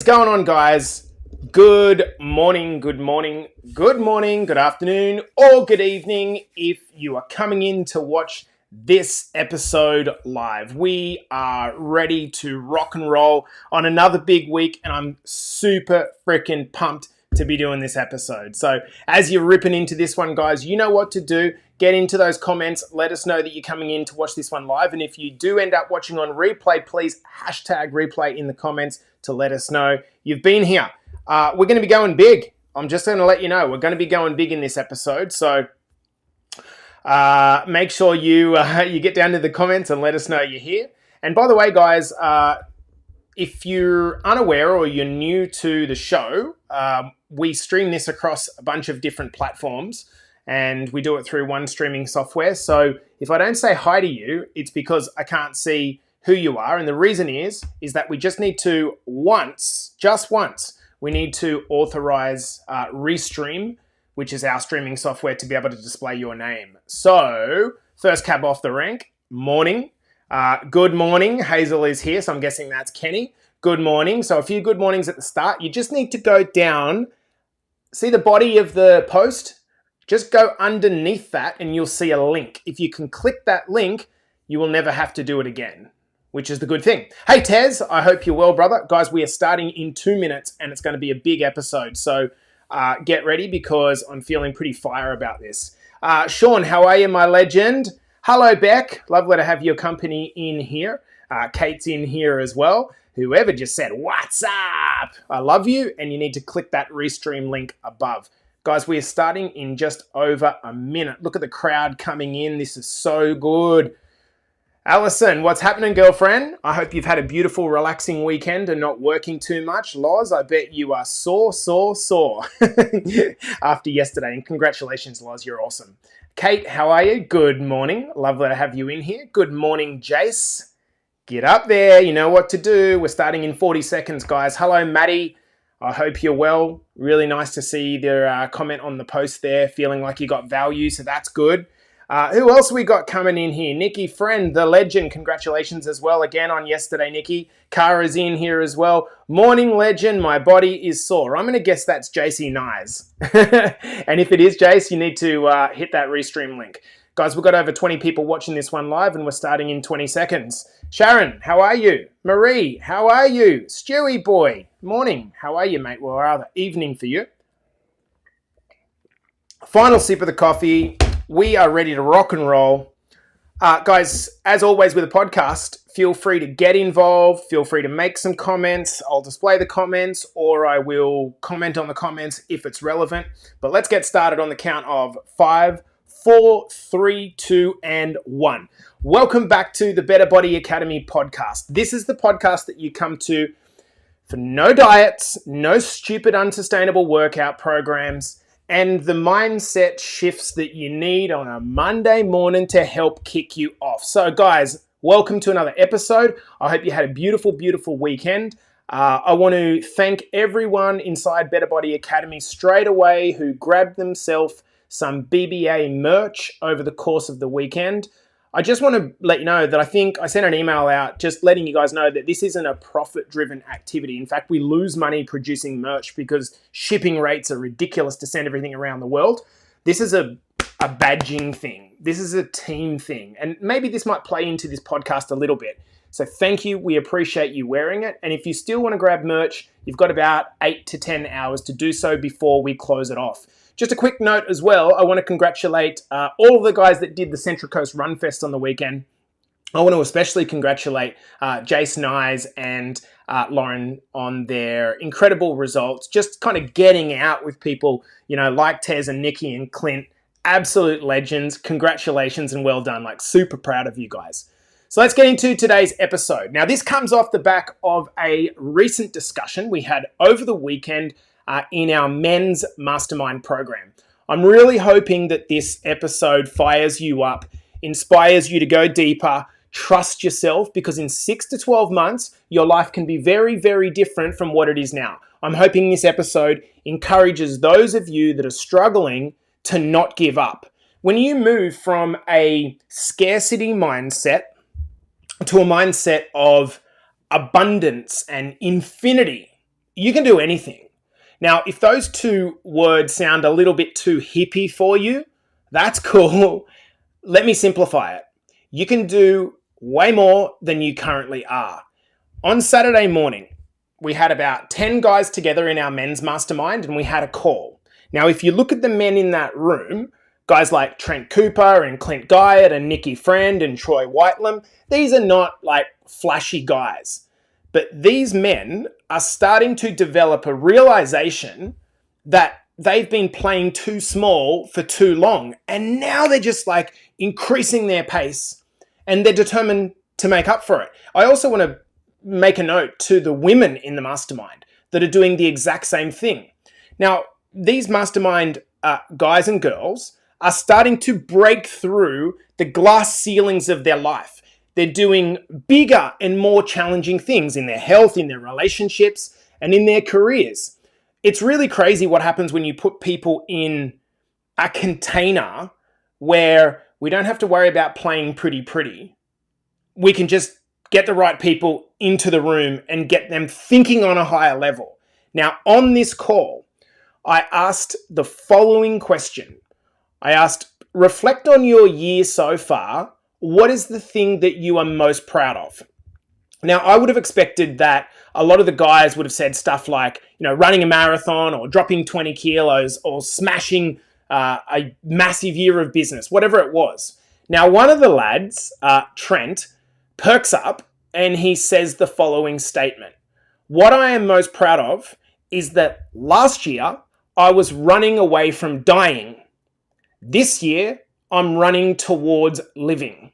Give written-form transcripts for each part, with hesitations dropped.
going on, guys? Good morning, good morning, good morning, good afternoon, or good evening if you are coming in to watch this episode live. We are ready to rock and roll on another big week, and I'm super freaking pumped to be doing this episode. So as you're ripping into this one, guys, you know what to do. Get into those comments. Let us know that you're coming in to watch this one live. And if you do end up watching on replay, please hashtag replay in the comments to let us know you've been here. We're going to be going big. I'm just going to let you know we're going to be going big in this episode. So make sure you get down to the comments and let us know you're here. And by the way, guys, if you're unaware or you're new to the show, we stream this across a bunch of different platforms, and we do it through one streaming software. So if I don't say hi to you, it's because I can't see who you are. And the reason is that we just need to just once, we need to authorize Restream, which is our streaming software, to be able to display your name. So first cab off the rank, morning. Good morning. Hazel is here, so I'm guessing that's Kenny. Good morning. So a few good mornings at the start. You just need to go down, see the body of the post, just go underneath that and you'll see a link. If you can click that link, you will never have to do it again, which is the good thing. Hey, Tez, I hope you're well, brother. Guys, we are starting in 2 minutes and it's going to be a big episode. So get ready because I'm feeling pretty fire about this. Sean, how are you, my legend? Hello, Beck. Lovely to have your company in here. Kate's in here as well. Whoever just said, what's up? I love you, and you need to click that Restream link above. Guys, we are starting in just over a minute. Look at the crowd coming in. This is so good. Allison, what's happening, girlfriend? I hope you've had a beautiful, relaxing weekend and not working too much. Loz, I bet you are sore after yesterday. And congratulations, Loz, you're awesome. Kate, how are you? Good morning. Lovely to have you in here. Good morning, Jace. Get up there. You know what to do. We're starting in 40 seconds, guys. Hello, Maddie. I hope you're well. Really nice to see their comment on the post there, feeling like you got value, so that's good. Who else we got coming in here? Nikki Friend, the legend. Congratulations as well again on yesterday, Nikki. Kara's in here as well. Morning, legend. My body is sore. I'm going to guess that's JC Nyes. And if it is Jace, you need to hit that Restream link. Guys, we've got over 20 people watching this one live and we're starting in 20 seconds. Sharon, how are you? Marie, how are you? Stewie boy, morning. How are you, mate? Well, rather evening for you. Final sip of the coffee. We are ready to rock and roll. Guys, as always with a podcast, feel free to get involved. Feel free to make some comments. I'll display the comments or I will comment on the comments if it's relevant. But let's get started on the count of 5, 4, 3, 2, and 1. Welcome back to the Better Body Academy podcast. This is the podcast that you come to for no diets, no stupid unsustainable workout programs, and the mindset shifts that you need on a Monday morning to help kick you off. So guys, welcome to another episode. I hope you had a beautiful, beautiful weekend. I want to thank everyone inside Better Body Academy straight away who grabbed themselves some BBA merch over the course of the weekend. I just want to let you know that I think I sent an email out just letting you guys know that this isn't a profit-driven activity. In fact, we lose money producing merch because shipping rates are ridiculous to send everything around the world. This is a badging thing. This is a team thing. And maybe this might play into this podcast a little bit. So thank you. We appreciate you wearing it. And if you still want to grab merch, you've got about 8 to 10 hours to do so before we close it off. Just a quick note as well, I want to congratulate all of the guys that did the Central Coast Run Fest on the weekend. I want to especially congratulate Jace Nyes and Lauren on their incredible results. Just kind of getting out with people, you know, like Tez and Nikki and Clint. Absolute legends. Congratulations and well done. Like, super proud of you guys. So let's get into today's episode. Now, this comes off the back of a recent discussion we had over the weekend in our men's mastermind program. I'm really hoping that this episode fires you up, inspires you to go deeper, trust yourself, because in 6 to 12 months, your life can be very, very different from what it is now. I'm hoping this episode encourages those of you that are struggling to not give up. When you move from a scarcity mindset to a mindset of abundance and infinity, you can do anything. Now, if those two words sound a little bit too hippie for you, that's cool. Let me simplify it. You can do way more than you currently are. On Saturday morning, we had about 10 guys together in our men's mastermind and we had a call. Now, if you look at the men in that room, guys like Trent Cooper and Clint Guyot and Nicky Friend and Troy Whitelam, these are not like flashy guys. But these men are starting to develop a realization that they've been playing too small for too long. And now they're just like increasing their pace and they're determined to make up for it. I also want to make a note to the women in the mastermind that are doing the exact same thing. Now, these mastermind guys and girls are starting to break through the glass ceilings of their life. They're doing bigger and more challenging things in their health, in their relationships, and in their careers. It's really crazy what happens when you put people in a container where we don't have to worry about playing pretty. We can just get the right people into the room and get them thinking on a higher level. Now, on this call, I asked the following question. I asked, reflect on your year so far. What is the thing that you are most proud of? Now, I would have expected that a lot of the guys would have said stuff like, running a marathon or dropping 20 kilos or smashing a massive year of business, whatever it was. Now, one of the lads, Trent, perks up and he says the following statement. What I am most proud of is that last year I was running away from dying. This year, I'm running towards living.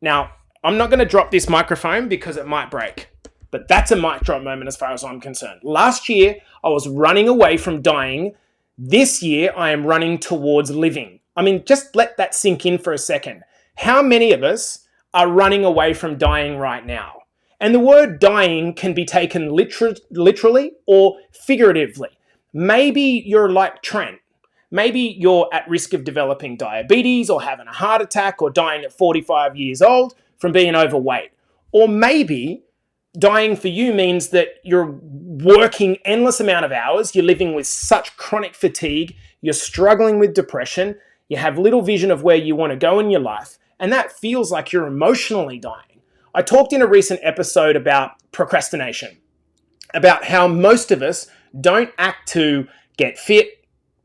Now, I'm not going to drop this microphone because it might break, but that's a mic drop moment as far as I'm concerned. Last year, I was running away from dying. This year, I am running towards living. I mean, just let that sink in for a second. How many of us are running away from dying right now? And the word dying can be taken literally or figuratively. Maybe you're like Trent. Maybe you're at risk of developing diabetes or having a heart attack or dying at 45 years old from being overweight. Or maybe dying for you means that you're working endless amount of hours, you're living with such chronic fatigue, you're struggling with depression, you have little vision of where you want to go in your life, and that feels like you're emotionally dying. I talked in a recent episode about procrastination, about how most of us don't act to get fit,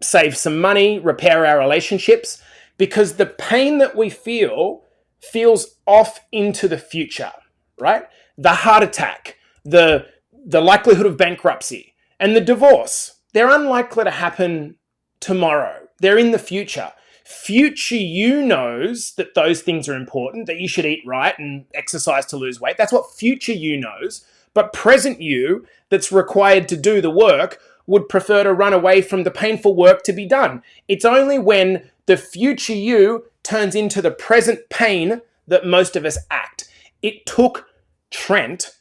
save some money, repair our relationships, because the pain that we feel feels off into the future, right? The heart attack, the likelihood of bankruptcy, and the divorce, they're unlikely to happen tomorrow. They're in the future. Future you knows that those things are important, that you should eat right and exercise to lose weight. That's what future you knows. But present you, that's required to do the work, would prefer to run away from the painful work to be done. It's only when the future you turns into the present pain that most of us act. It took Trent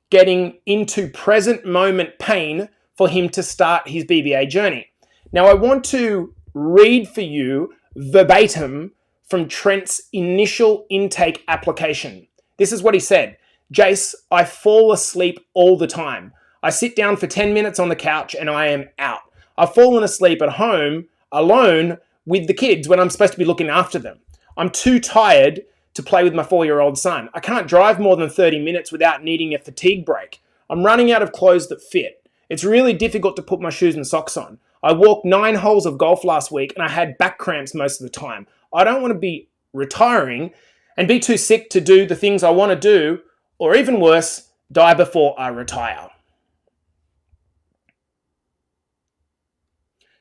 getting into present moment pain for him to start his BBA journey. Now, I want to read for you verbatim from Trent's initial intake application. This is what he said. Jace, I fall asleep all the time. I sit down for 10 minutes on the couch and I am out. I've fallen asleep at home alone with the kids when I'm supposed to be looking after them. I'm too tired to play with my 4-year-old son. I can't drive more than 30 minutes without needing a fatigue break. I'm running out of clothes that fit. It's really difficult to put my shoes and socks on. I walked 9 holes of golf last week and I had back cramps most of the time. I don't want to be retiring and be too sick to do the things I want to do, or even worse, die before I retire.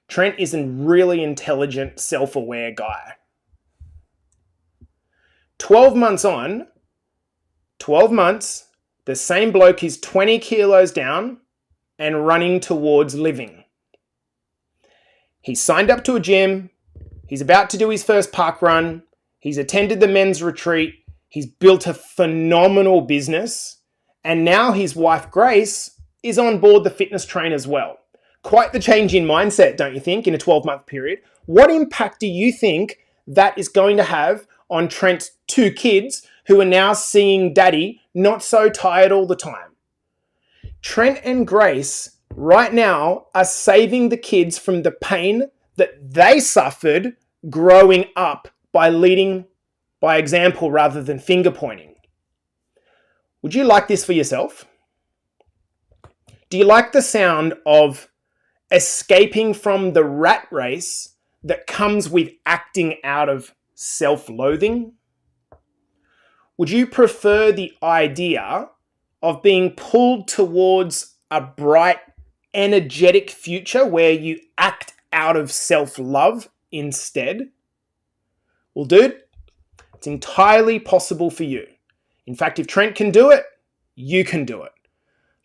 Trent is a really intelligent, self-aware guy. 12 months on, 12 months, the same bloke is 20 kilos down and running towards living. He's signed up to a gym. He's about to do his first park run. He's attended the men's retreat. He's built a phenomenal business. And now his wife, Grace, is on board the fitness train as well. Quite the change in mindset, don't you think, in a 12-month period? What impact do you think that is going to have on Trent's 2 kids who are now seeing daddy not so tired all the time? Trent and Grace right now are saving the kids from the pain that they suffered growing up by leading by example rather than finger pointing. Would you like this for yourself? Do you like the sound of escaping from the rat race that comes with acting out of self-loathing? Would you prefer the idea of being pulled towards a bright, energetic future where you act out of self-love instead? Well, dude, it's entirely possible for you. In fact, if Trent can do it, you can do it.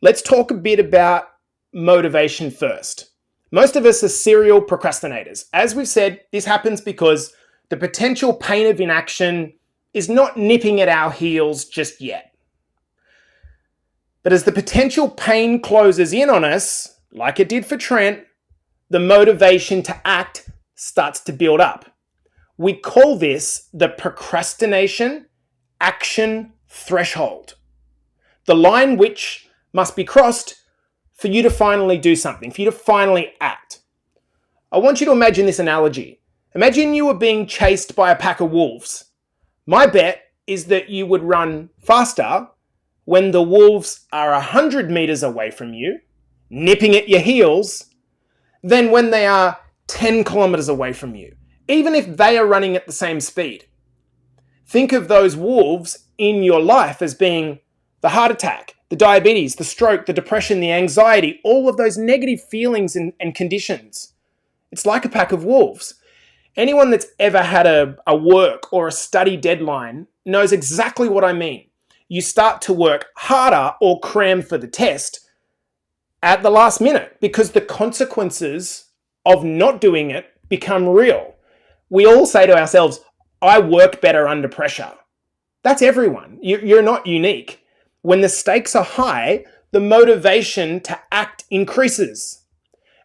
Let's talk a bit about motivation first. Most of us are serial procrastinators. As we've said, this happens because the potential pain of inaction is not nipping at our heels just yet. But as the potential pain closes in on us, like it did for Trent, the motivation to act starts to build up. We call this the procrastination action threshold. The line which must be crossed for you to finally do something, for you to finally act. I want you to imagine this analogy. Imagine you were being chased by a pack of wolves. My bet is that you would run faster when the wolves are 100 meters away from you, nipping at your heels, than when they are 10 kilometers away from you, even if they are running at the same speed. Think of those wolves in your life as being the heart attack, the diabetes, the stroke, the depression, the anxiety, all of those negative feelings and conditions. It's like a pack of wolves. Anyone that's ever had a work or a study deadline knows exactly what I mean. You start to work harder or cram for the test at the last minute because the consequences of not doing it become real. We all say to ourselves, I work better under pressure. That's everyone. You're not unique. When the stakes are high, the motivation to act increases.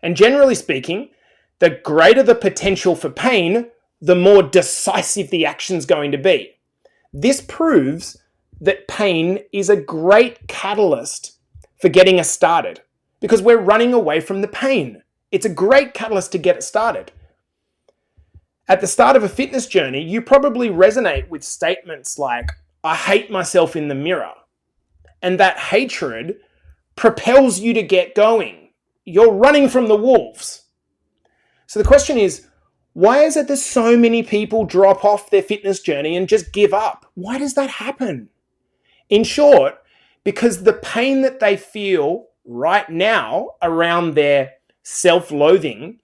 And generally speaking, the greater the potential for pain, the more decisive the action's going to be. This proves that pain is a great catalyst for getting us started because we're running away from the pain. It's a great catalyst to get it started. At the start of a fitness journey, you probably resonate with statements like, I hate myself in the mirror. And that hatred propels you to get going. You're running from the wolves. So the question is, why is it that so many people drop off their fitness journey and just give up? Why does that happen? In short, because the pain that they feel right now around their self-loathing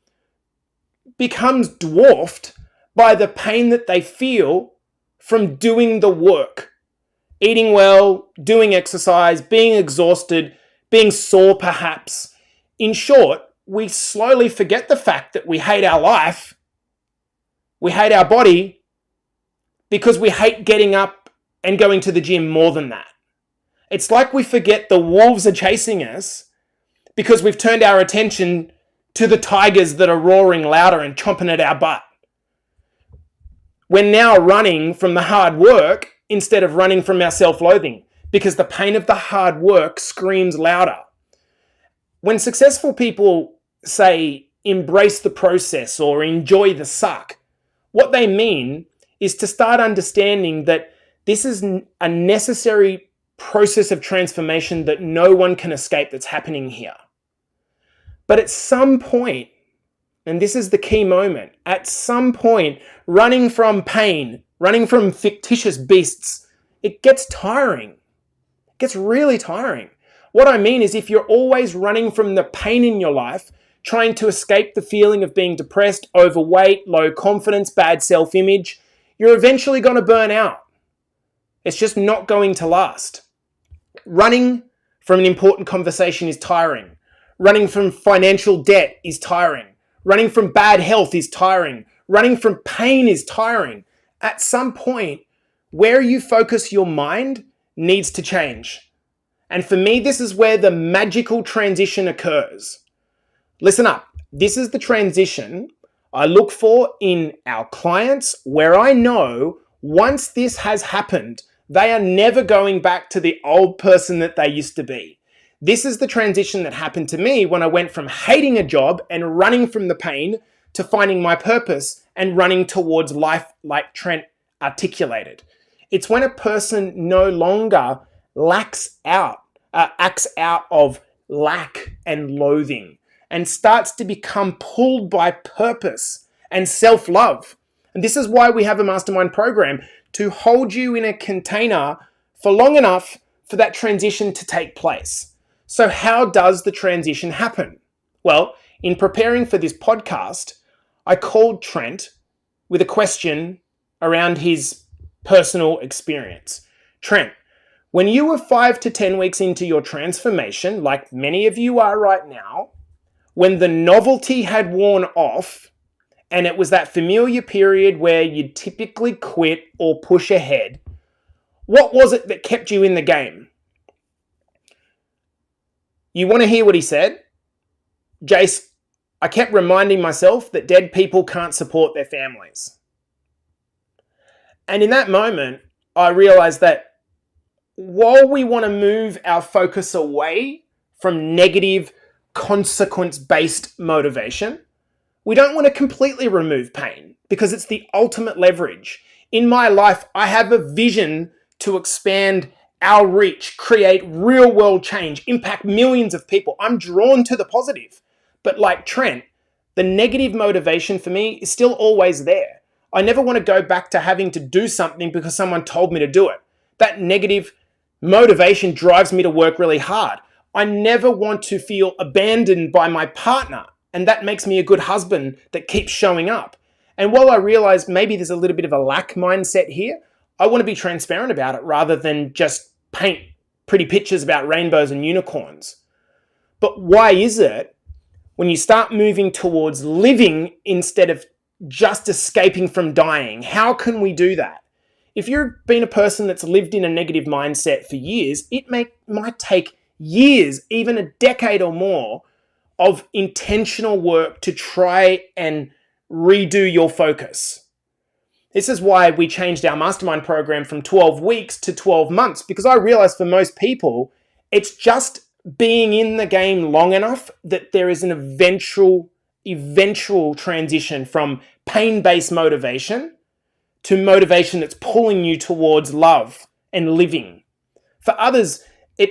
becomes dwarfed by the pain that they feel from doing the work. Eating well, doing exercise, being exhausted, being sore perhaps. In short, we slowly forget the fact that we hate our life, we hate our body, because we hate getting up and going to the gym more than that. It's like we forget the wolves are chasing us because we've turned our attention to the tigers that are roaring louder and chomping at our butt. We're now running from the hard work instead of running from our self-loathing because the pain of the hard work screams louder. When successful people say embrace the process or enjoy the suck, what they mean is to start understanding that this is a necessary process of transformation that no one can escape that's happening here. But at some point, and this is the key moment, at some point, running from pain, running from fictitious beasts, it gets tiring. It gets really tiring. What I mean is if you're always running from the pain in your life, trying to escape the feeling of being depressed, overweight, low confidence, bad self-image, you're eventually going to burn out. It's just not going to last. Running from an important conversation is tiring. Running from financial debt is tiring. Running from bad health is tiring. Running from pain is tiring. At some point, where you focus your mind needs to change. And for me, this is where the magical transition occurs. Listen up. This is the transition I look for in our clients where I know once this has happened, they are never going back to the old person that they used to be. This is the transition that happened to me when I went from hating a job and running from the pain to finding my purpose and running towards life like Trent articulated. It's when a person no longer acts out of lack and loathing and starts to become pulled by purpose and self-love. And this is why we have a mastermind program, to hold you in a container for long enough for that transition to take place. So how does the transition happen? Well, in preparing for this podcast, I called Trent with a question around his personal experience. Trent, when you were 5 to 10 weeks into your transformation, like many of you are right now, when the novelty had worn off and it was that familiar period where you'd typically quit or push ahead, what was it that kept you in the game? You want to hear what he said? Jace, I kept reminding myself that dead people can't support their families. And in that moment, I realized that while we want to move our focus away from negative, consequence-based motivation, we don't want to completely remove pain because it's the ultimate leverage. In my life, I have a vision to expand our reach, create real-world change, impact millions of people. I'm drawn to the positive. But like Trent, the negative motivation for me is still always there. I never want to go back to having to do something because someone told me to do it. That negative motivation drives me to work really hard. I never want to feel abandoned by my partner, and that makes me a good husband that keeps showing up. And while I realize maybe there's a little bit of a lack mindset here, I want to be transparent about it rather than just paint pretty pictures about rainbows and unicorns. But why is it when you start moving towards living instead of just escaping from dying? How can we do that? If you've been a person that's lived in a negative mindset for years, it might take years, even a decade or more, of intentional work to try and redo your focus. This is why we changed our mastermind program from 12 weeks to 12 months, because I realized for most people, it's just being in the game long enough that there is an eventual transition from pain-based motivation to motivation that's pulling you towards love and living. For others, it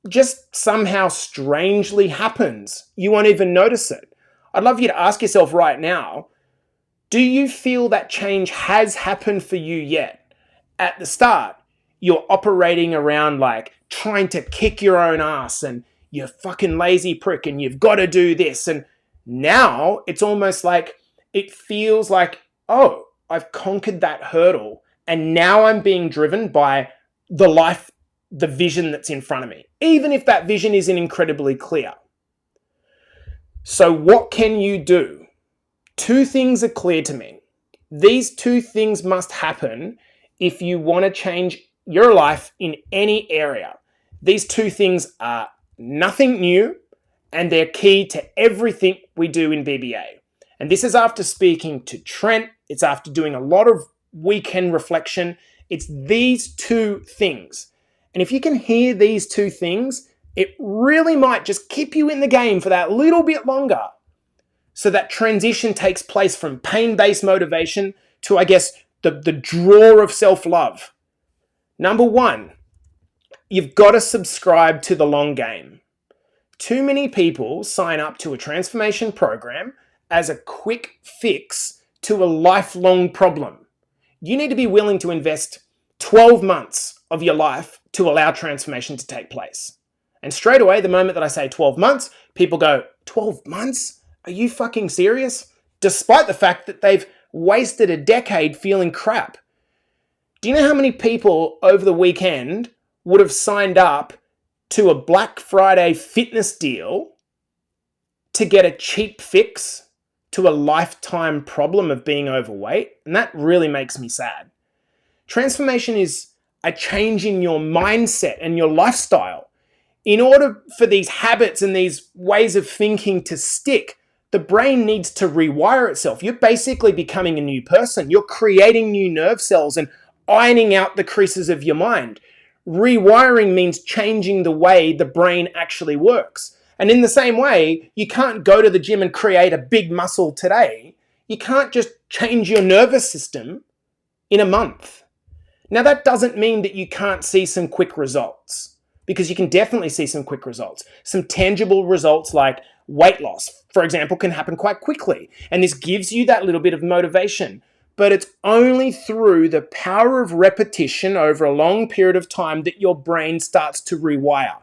just somehow strangely happens. You won't even notice it. I'd love you to ask yourself right now, do you feel that change has happened for you yet? At the start, you're operating around like trying to kick your own ass and you're fucking lazy prick and you've got to do this. And now it's almost like it feels like, oh, I've conquered that hurdle and now I'm being driven by the vision that's in front of me, even if that vision isn't incredibly clear. So what can you do? Two things are clear to me. These two things must happen if you want to change your life in any area. These two things are nothing new and they're key to everything we do in BBA. And this is after speaking to Trent. It's after doing a lot of weekend reflection. It's these two things. And if you can hear these two things, it really might just keep you in the game for that little bit longer. So that transition takes place from pain-based motivation to, I guess, the draw of self-love. Number one, you've got to subscribe to the long game. Too many people sign up to a transformation program as a quick fix to a lifelong problem. You need to be willing to invest 12 months of your life to allow transformation to take place. And straight away, the moment that I say 12 months, people go, 12 months? Are you fucking serious? Despite the fact that they've wasted a decade feeling crap. Do you know how many people over the weekend would have signed up to a Black Friday fitness deal to get a cheap fix to a lifetime problem of being overweight? And that really makes me sad. Transformation is a change in your mindset and your lifestyle. In order for these habits and these ways of thinking to stick, the brain needs to rewire itself. You're basically becoming a new person. You're creating new nerve cells and ironing out the creases of your mind. Rewiring means changing the way the brain actually works. And in the same way, you can't go to the gym and create a big muscle today. You can't just change your nervous system in a month. Now, that doesn't mean that you can't see some quick results, because you can definitely see some quick results. Some tangible results like weight loss, for example, can happen quite quickly. And this gives you that little bit of motivation. But it's only through the power of repetition over a long period of time that your brain starts to rewire.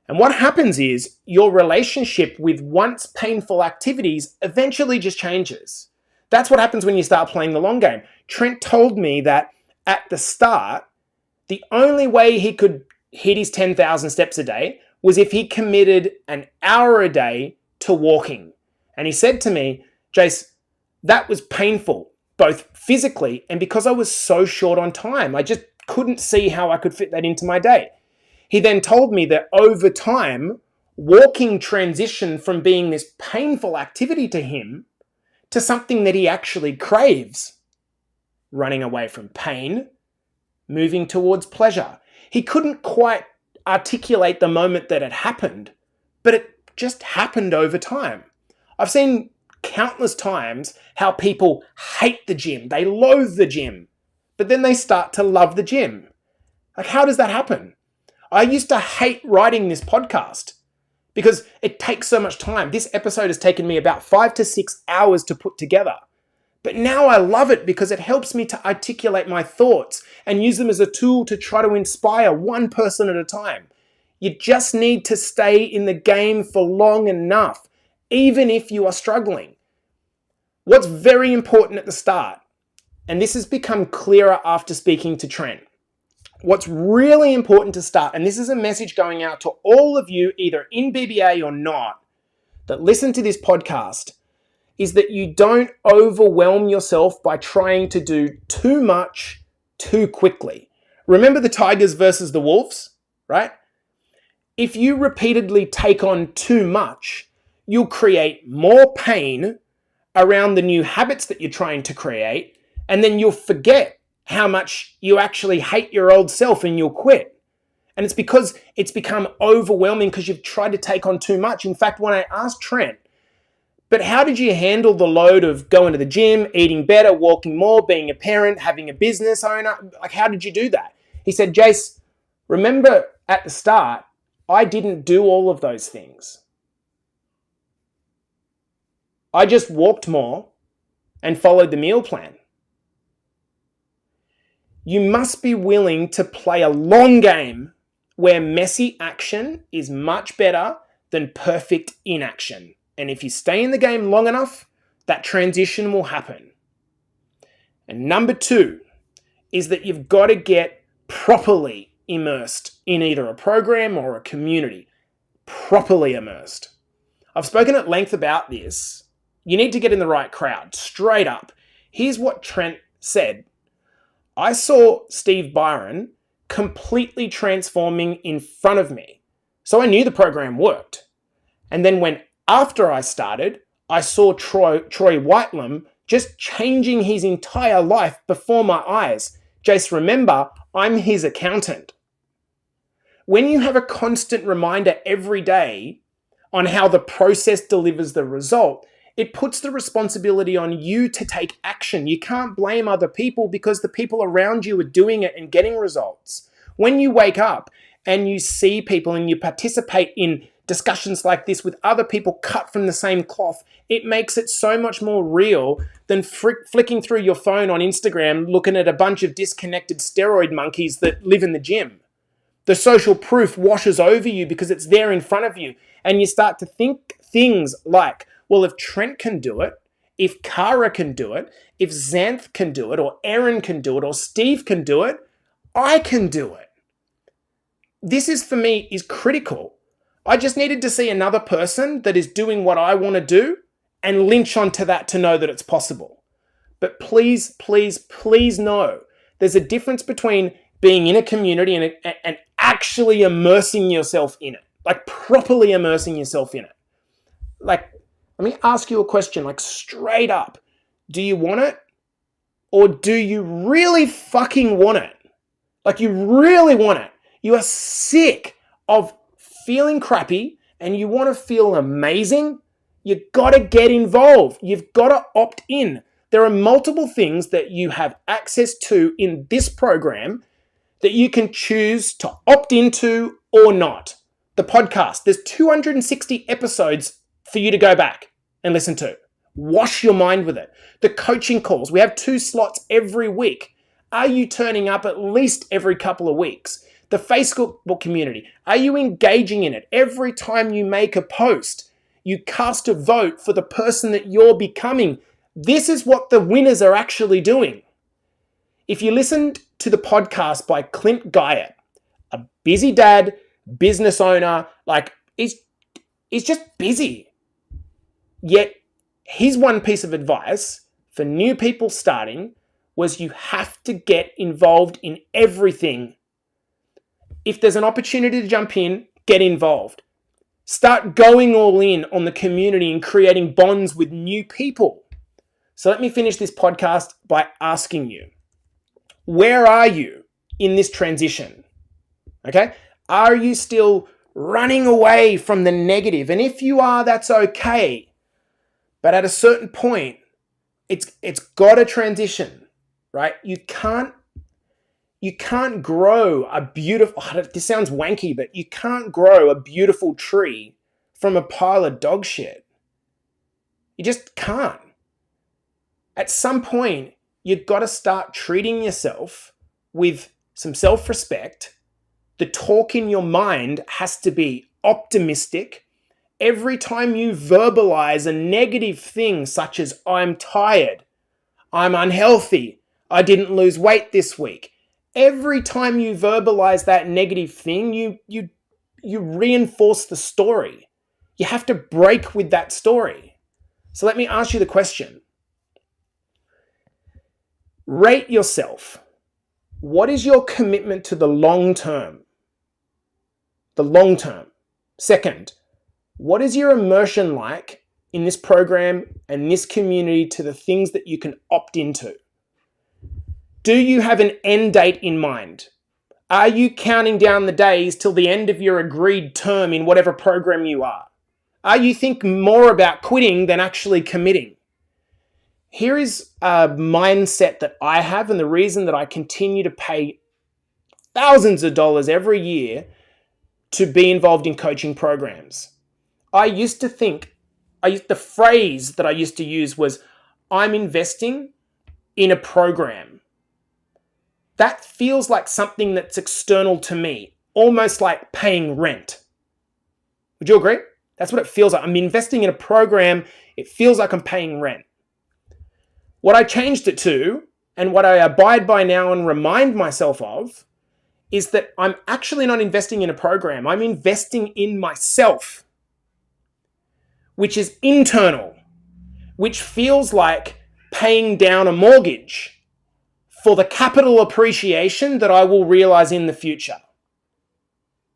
And what happens is your relationship with once painful activities eventually just changes. That's what happens when you start playing the long game. Trent told me that at the start, the only way he could hit his 10,000 steps a day was if he committed an hour a day to walking. And he said to me, Jace, that was painful, both physically and because I was so short on time. I just couldn't see how I could fit that into my day. He then told me that over time, walking transitioned from being this painful activity to him to something that he actually craves. Running away from pain, moving towards pleasure. He couldn't quite articulate the moment that it happened, but it just happened over time. I've seen countless times how people hate the gym, they loathe the gym, but then they start to love the gym. Like, how does that happen? I used to hate writing this podcast because it takes so much time. This episode has taken me about 5 to 6 hours to put together. But now I love it because it helps me to articulate my thoughts and use them as a tool to try to inspire one person at a time. You just need to stay in the game for long enough, even if you are struggling. What's very important at the start, and this has become clearer after speaking to Trent, what's really important to start, and this is a message going out to all of you, either in BBA or not, that listen to this podcast, is that you don't overwhelm yourself by trying to do too much too quickly. Remember the Tigers versus the Wolves, right? If you repeatedly take on too much, you'll create more pain around the new habits that you're trying to create, and then you'll forget how much you actually hate your old self and you'll quit. And it's because it's become overwhelming because you've tried to take on too much. In fact, when I asked Trent, but how did you handle the load of going to the gym, eating better, walking more, being a parent, having a business owner? Like, how did you do that? He said, Jace, remember at the start, I didn't do all of those things. I just walked more and followed the meal plan. You must be willing to play a long game where messy action is much better than perfect inaction. And if you stay in the game long enough, that transition will happen. And number 2 is that you've got to get properly immersed in either a program or a community. Properly immersed. I've spoken at length about this. You need to get in the right crowd, straight up. Here's what Trent said. I saw Steve Byron completely transforming in front of me. So I knew the program worked. And then when after I started, I saw Troy Whitelam just changing his entire life before my eyes. Jace, remember, I'm his accountant. When you have a constant reminder every day on how the process delivers the result, it puts the responsibility on you to take action. You can't blame other people because the people around you are doing it and getting results. When you wake up and you see people and you participate in discussions like this with other people cut from the same cloth, it makes it so much more real than flicking through your phone on Instagram looking at a bunch of disconnected steroid monkeys that live in the gym. The social proof washes over you because it's there in front of you, and you start to think things like, well, if Trent can do it, if Kara can do it, if Xanth can do it, or Aaron can do it, or Steve can do it, I can do it. This is, for me, is critical. I just needed to see another person that is doing what I want to do and lynch onto that to know that it's possible. But please, please, please know there's a difference between being in a community and actually immersing yourself in it, like properly immersing yourself in it. Like, let me ask you a question, like straight up. Do you want it? Or do you really fucking want it? Like you really want it. You are sick of feeling crappy and you want to feel amazing. You've got to get involved. You've got to opt in. There are multiple things that you have access to in this program that you can choose to opt into or not. The podcast, there's 260 episodes for you to go back and listen to. Wash your mind with it. The coaching calls, we have 2 slots every week. Are you turning up at least every couple of weeks? The Facebook community, are you engaging in it? Every time you make a post, you cast a vote for the person that you're becoming. This is what the winners are actually doing. If you listened to the podcast by Clint Guyett, a busy dad, business owner, like he's just busy. Yet his one piece of advice for new people starting was you have to get involved in everything. If there's an opportunity to jump in, get involved. Start going all in on the community and creating bonds with new people. So let me finish this podcast by asking you, where are you in this transition? Okay? Are you still running away from the negative? And if you are, that's okay. But at a certain point, it's got to transition, right? You can't grow a beautiful, this sounds wanky, but you can't grow a beautiful tree from a pile of dog shit. You just can't. At some point, you've got to start treating yourself with some self-respect. The talk in your mind has to be optimistic. Every time you verbalize a negative thing, such as I'm tired, I'm unhealthy, I didn't lose weight this week, every time you verbalize that negative thing, you reinforce the story. You have to break with that story. So let me ask you the question. Rate yourself. What is your commitment to the long term? The long term. Second, what is your immersion like in this program and this community to the things that you can opt into? Do you have an end date in mind? Are you counting down the days till the end of your agreed term in whatever program you are? Are you thinking more about quitting than actually committing? Here is a mindset that I have, and the reason that I continue to pay thousands of dollars every year to be involved in coaching programs. The phrase that I used to use was, I'm investing in a program. That feels like something that's external to me, almost like paying rent. Would you agree? That's what it feels like. I'm investing in a program. It feels like I'm paying rent. What I changed it to, and what I abide by now and remind myself of, is that I'm actually not investing in a program. I'm investing in myself, which is internal, which feels like paying down a mortgage for the capital appreciation that I will realize in the future.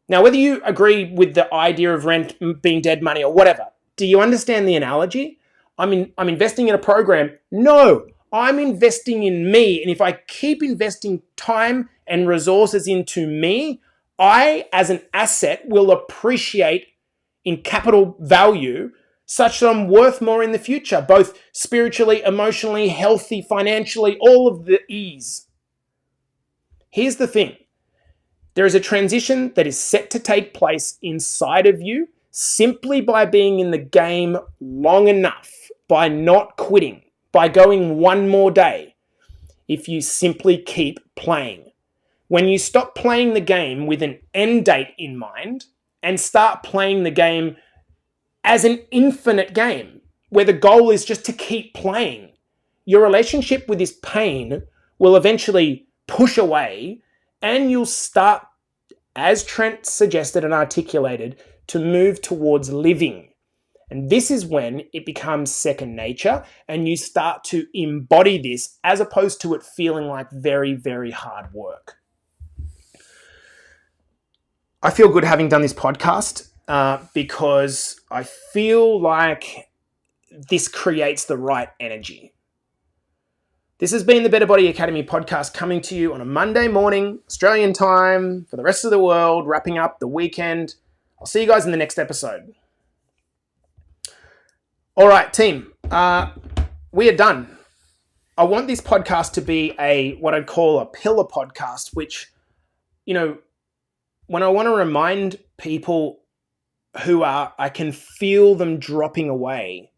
Now, whether you agree with the idea of rent being dead money or whatever, do you understand the analogy? I'm investing in a program. No, I'm investing in me. And if I keep investing time and resources into me, I, as an asset, will appreciate in capital value such that I'm worth more in the future, both spiritually, emotionally, healthy, financially, all of the ease. Here's the thing. There is a transition that is set to take place inside of you simply by being in the game long enough, by not quitting, by going one more day, if you simply keep playing. When you stop playing the game with an end date in mind and start playing the game as an infinite game, where the goal is just to keep playing, your relationship with this pain will eventually push away and you'll start, as Trent suggested and articulated, to move towards living. And this is when it becomes second nature and you start to embody this as opposed to it feeling like very, very hard work. I feel good having done this podcast because I feel like this creates the right energy. This has been the Better Body Academy podcast, coming to you on a Monday morning, Australian time, for the rest of the world, wrapping up the weekend. I'll see you guys in the next episode. All right, team, we are done. I want this podcast to be what I'd call a pillar podcast, which, when I want to remind people I can feel them dropping away,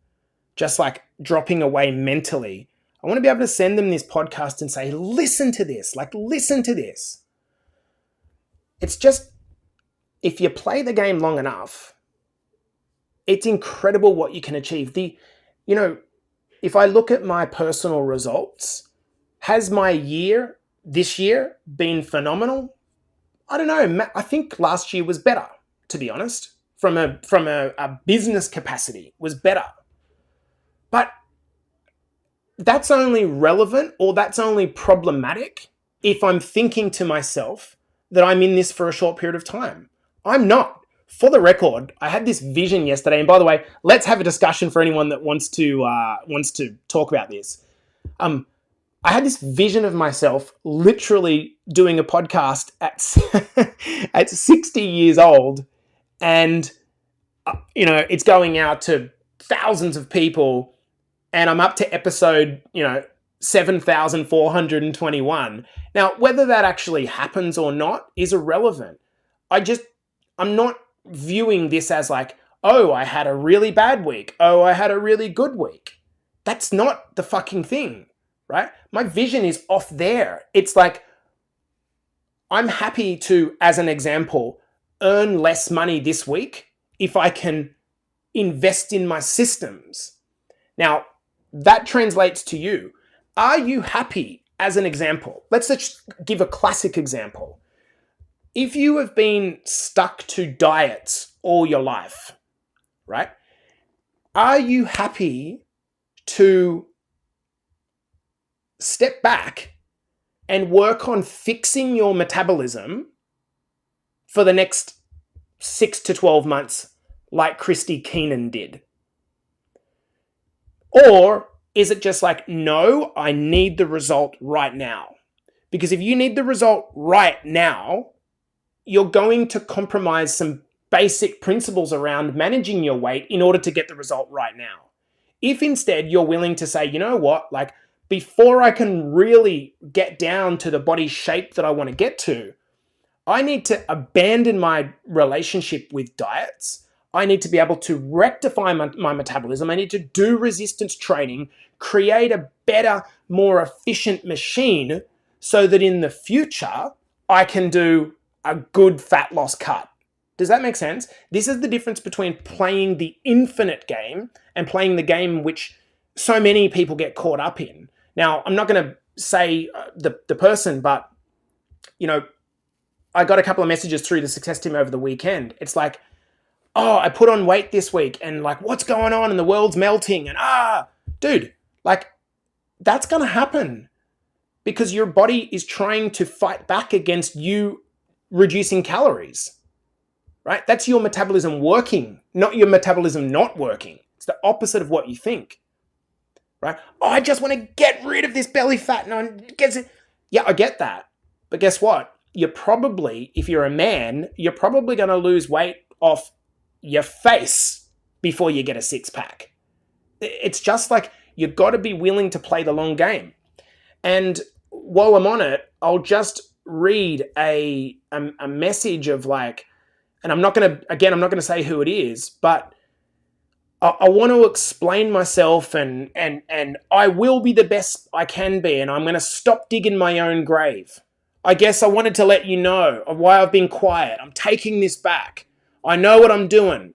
just like dropping away mentally, I want to be able to send them this podcast and say, listen to this. It's just, if you play the game long enough, it's incredible what you can achieve. If I look at my personal results, has my this year, been phenomenal? I don't know. I think last year was better, to be honest, from a business capacity, was better. But that's only relevant, or that's only problematic, if I'm thinking to myself that I'm in this for a short period of time. I'm not. For the record, I had this vision yesterday, and by the way, let's have a discussion for anyone that wants to talk about this. I had this vision of myself literally doing a podcast at 60 years old, and it's going out to thousands of people, and I'm up to episode 7,421. Now, whether that actually happens or not is irrelevant. I'm not viewing this as like, oh, I had a really bad week. Oh, I had a really good week. That's not the fucking thing, right? My vision is off there. It's like, I'm happy to, as an example, earn less money this week if I can invest in my systems. Now, that translates to you. Are you happy, as an example? Let's just give a classic example. If you have been stuck to diets all your life, right? Are you happy to step back and work on fixing your metabolism for the next 6 to 12 months like Christy Keenan did? Or is it just like, no, I need the result right now? Because if you need the result right now, you're going to compromise some basic principles around managing your weight in order to get the result right now. If instead you're willing to say, you know what, like, before I can really get down to the body shape that I want to get to, I need to abandon my relationship with diets. I need to be able to rectify my metabolism. I need to do resistance training, create a better, more efficient machine so that in the future, I can do a good fat loss cut. Does that make sense? This is the difference between playing the infinite game and playing the game which so many people get caught up in. Now, I'm not going to say the person, but, I got a couple of messages through the success team over the weekend. It's like, oh, I put on weight this week, and like, what's going on? And the world's melting. And dude, like, that's going to happen because your body is trying to fight back against you reducing calories, right? That's your metabolism working, not your metabolism not working. It's the opposite of what you think, right? Oh, I just want to get rid of this belly fat. Yeah, I get that. But guess what? If you're a man, you're probably going to lose weight off your face before you get a six pack. It's just like, you've got to be willing to play the long game. And while I'm on it, I'll just read a message of like, and I'm not going to say who it is, but I want to explain myself and I will be the best I can be, and I'm going to stop digging my own grave. I guess I wanted to let you know of why I've been quiet. I'm taking this back. I know what I'm doing.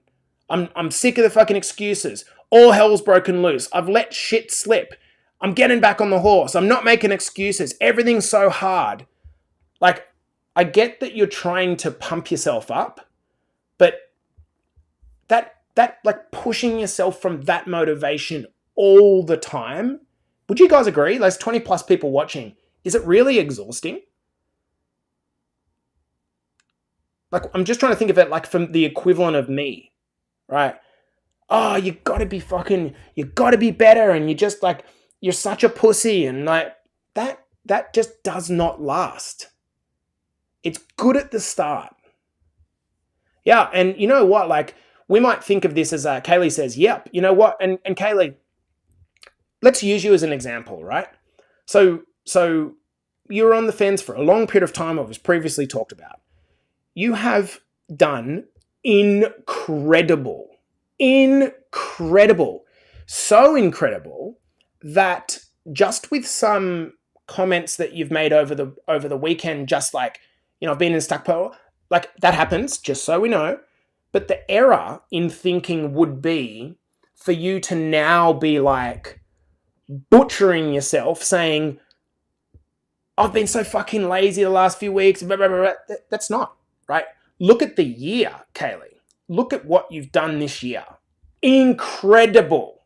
I'm sick of the fucking excuses. All hell's broken loose. I've let shit slip. I'm getting back on the horse. I'm not making excuses. Everything's so hard. Like, I get that you're trying to pump yourself up, but that like pushing yourself from that motivation all the time, would you guys agree? There's 20 plus people watching. Is it really exhausting? Like, I'm just trying to think of it like from the equivalent of me, right? Oh, you gotta be better. And you just like, you're such a pussy, and like that just does not last. It's good at the start. Yeah, and you know what? Like, we might think of this as Kaylee says, yep, you know what? And Kaylee, let's use you as an example, right? So you were on the fence for a long period of time, as previously talked about. You have done incredible. So incredible that just with some comments that you've made over the weekend, just like, I've been in stuck power, like that happens, just so we know. But the error in thinking would be for you to now be like butchering yourself, saying, I've been so fucking lazy the last few weeks. Blah, blah, blah, blah. That's not, right? Look at the year, Kaylee. Look at what you've done this year. Incredible.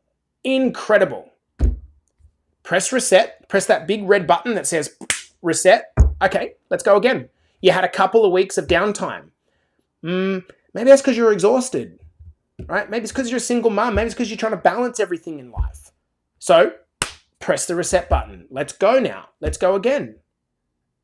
Press reset. Press that big red button that says reset. Okay, let's go again. You had a couple of weeks of downtime. Maybe that's because you're exhausted, right? Maybe it's because you're a single mom. Maybe it's because you're trying to balance everything in life. So press the reset button. Let's go now. Let's go again,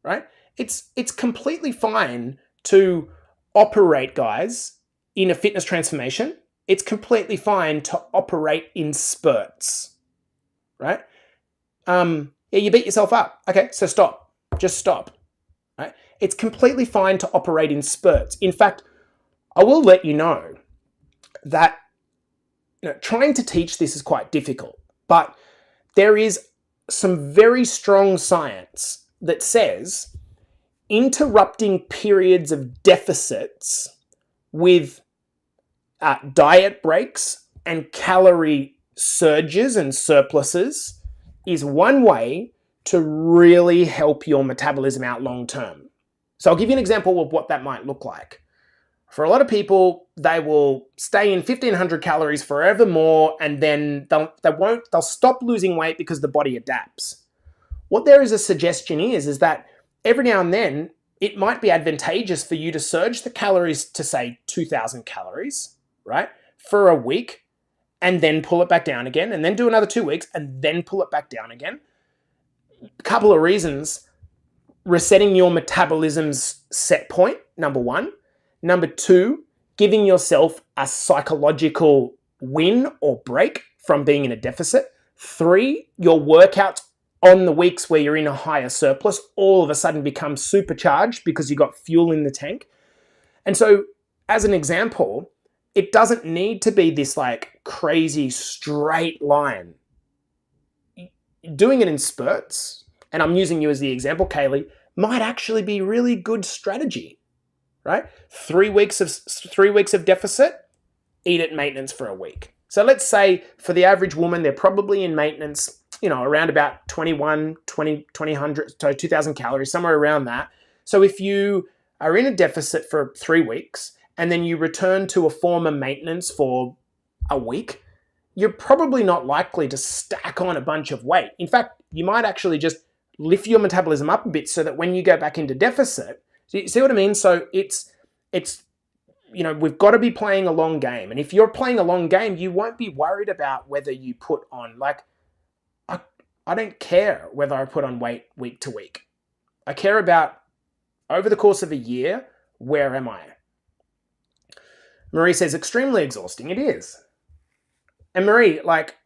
right? It's completely fine to operate, guys, in a fitness transformation. It's completely fine to operate in spurts, right? Yeah, you beat yourself up. Okay, so stop. Just stop, right? It's completely fine to operate in spurts. In fact, I will let you know that trying to teach this is quite difficult, but there is some very strong science that says interrupting periods of deficits with diet breaks and calorie surges and surpluses is one way to really help your metabolism out long term. So I'll give you an example of what that might look like. For a lot of people, they will stay in 1,500 calories forevermore, and then they'll stop losing weight because the body adapts. What there is a suggestion is that every now and then it might be advantageous for you to surge the calories to say 2,000 calories, right, for a week, and then pull it back down again, and then do another 2 weeks, and then pull it back down again. A couple of reasons: resetting your metabolism's set point, number one. Number two, giving yourself a psychological win or break from being in a deficit. Three, your workouts on the weeks where you're in a higher surplus all of a sudden become supercharged because you got fuel in the tank. And so, as an example, it doesn't need to be this like crazy straight line. Doing it in spurts, and I'm using you as the example, Kaylee, might actually be really good strategy, right? 3 weeks of deficit, eat at maintenance for a week. So let's say for the average woman, they're probably in maintenance, around about 2,000 calories, somewhere around that. So if you are in a deficit for 3 weeks and then you return to a former maintenance for a week, you're probably not likely to stack on a bunch of weight. In fact, you might actually just lift your metabolism up a bit so that when you go back into deficit, you see what I mean? So it's we've got to be playing a long game. And if you're playing a long game, you won't be worried about whether you put on, like, I don't care whether I put on weight week to week. I care about, over the course of a year, where am I? Marie says, extremely exhausting. It is. And Marie, like,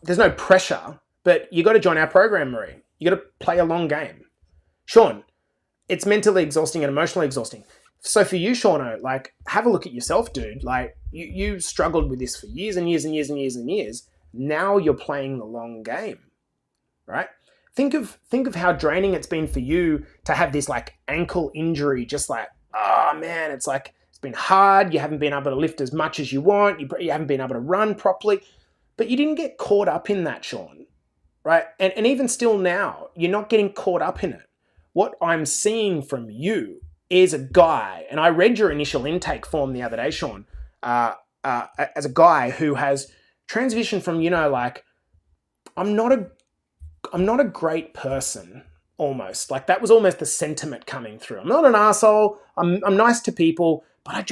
there's no pressure, but you got to join our program, Marie. You got to play a long game. Sean, it's mentally exhausting and emotionally exhausting. So for you, Shauno, like, have a look at yourself, dude. Like, you struggled with this for years and years and years and years and years. Now you're playing the long game, right? Think of how draining it's been for you to have this like ankle injury. Just like, oh man, it's like, it's been hard. You haven't been able to lift as much as you want. You haven't been able to run properly, but you didn't get caught up in that, Sean, right? And even still now, you're not getting caught up in it. What I'm seeing from you is a guy, and I read your initial intake form the other day, Sean, as a guy who has transitioned from, like, I'm not a great person, almost. Like, that was almost the sentiment coming through. I'm not an asshole. I'm nice to people, but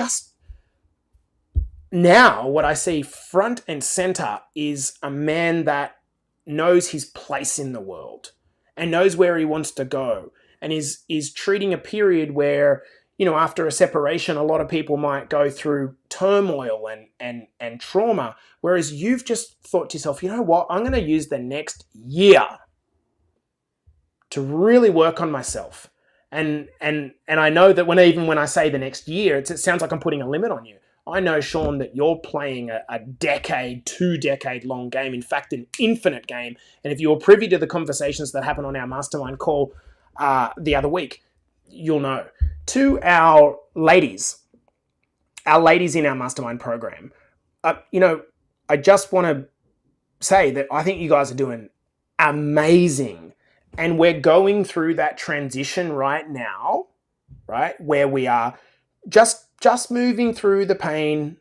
now what I see front and center is a man that knows his place in the world and knows where he wants to go, and is treating a period where, after a separation, a lot of people might go through turmoil and trauma, whereas you've just thought to yourself, you know what, I'm going to use the next year to really work on myself. And I know that when I say the next year, it sounds like I'm putting a limit on you. I know, Sean, that you're playing a decade, 2-decade long game, in fact, an infinite game. And if you were privy to the conversations that happened on our mastermind call the other week, you'll know. To our ladies in our mastermind program, I just want to say that I think you guys are doing amazing. And we're going through that transition right now, right, where we are just moving through the pain,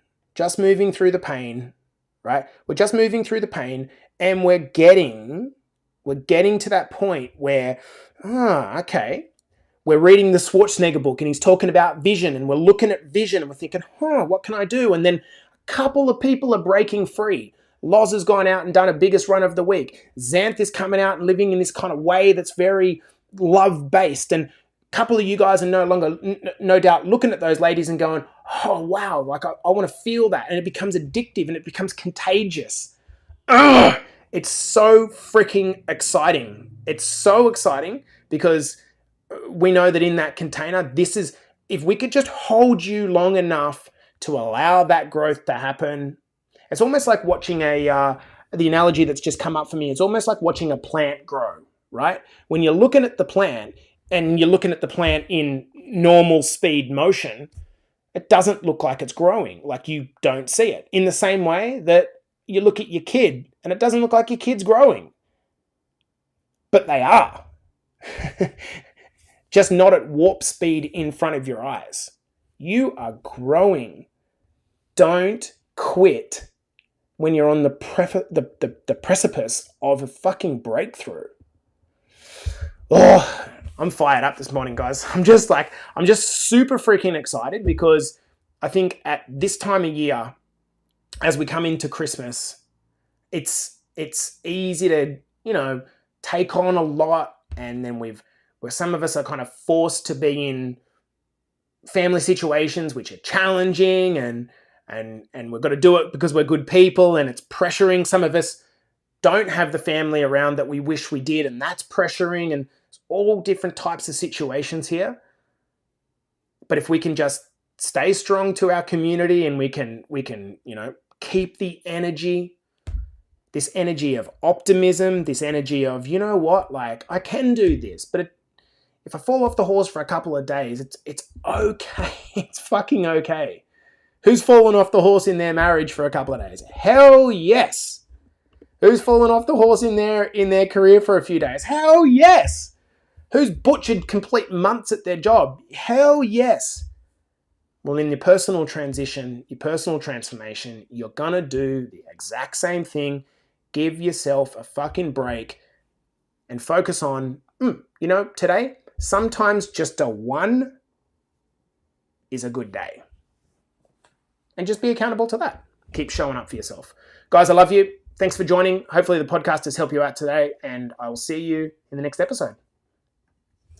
right? We're just moving through the pain, and we're getting to that point where, okay, we're reading the Schwarzenegger book, and he's talking about vision, and we're looking at vision, and we're thinking, what can I do? And then a couple of people are breaking free. Loz has gone out and done a biggest run of the week. Xanth is coming out and living in this kind of way that's very love-based. And a couple of you guys are no doubt looking at those ladies and going, oh, wow, like I want to feel that. And it becomes addictive and it becomes contagious. Ugh! It's so freaking exciting. It's so exciting because we know that in that container, if we could just hold you long enough to allow that growth to happen. It's almost like watching the analogy that's just come up for me, it's almost like watching a plant grow, right? When you're looking at the plant and you're looking at the plant in normal speed motion, it doesn't look like it's growing, like you don't see it. In the same way that you look at your kid and it doesn't look like your kid's growing, but they are. Just not at warp speed in front of your eyes. You are growing. Don't quit when you're on the precipice of a fucking breakthrough. Oh, I'm fired up this morning, guys. I'm just super freaking excited because I think at this time of year, as we come into Christmas, it's easy to, take on a lot, and then where some of us are kind of forced to be in family situations which are challenging, and we've got to do it because we're good people, and it's pressuring. Some of us don't have the family around that we wish we did, and that's pressuring, and it's all different types of situations here. But if we can just stay strong to our community, and we can keep the energy, this energy of optimism, this energy of, you know what, like I can do this, but if I fall off the horse for a couple of days, it's okay. It's fucking okay. Who's fallen off the horse in their marriage for a couple of days? Hell yes. Who's fallen off the horse in their career for a few days? Hell yes. Who's butchered complete months at their job? Hell yes. Well, in your personal transition, your personal transformation, you're gonna do the exact same thing. Give yourself a fucking break and focus on, today, sometimes just a 1 is a good day. And just be accountable to that. Keep showing up for yourself. Guys, I love you. Thanks for joining. Hopefully the podcast has helped you out today, and I will see you in the next episode.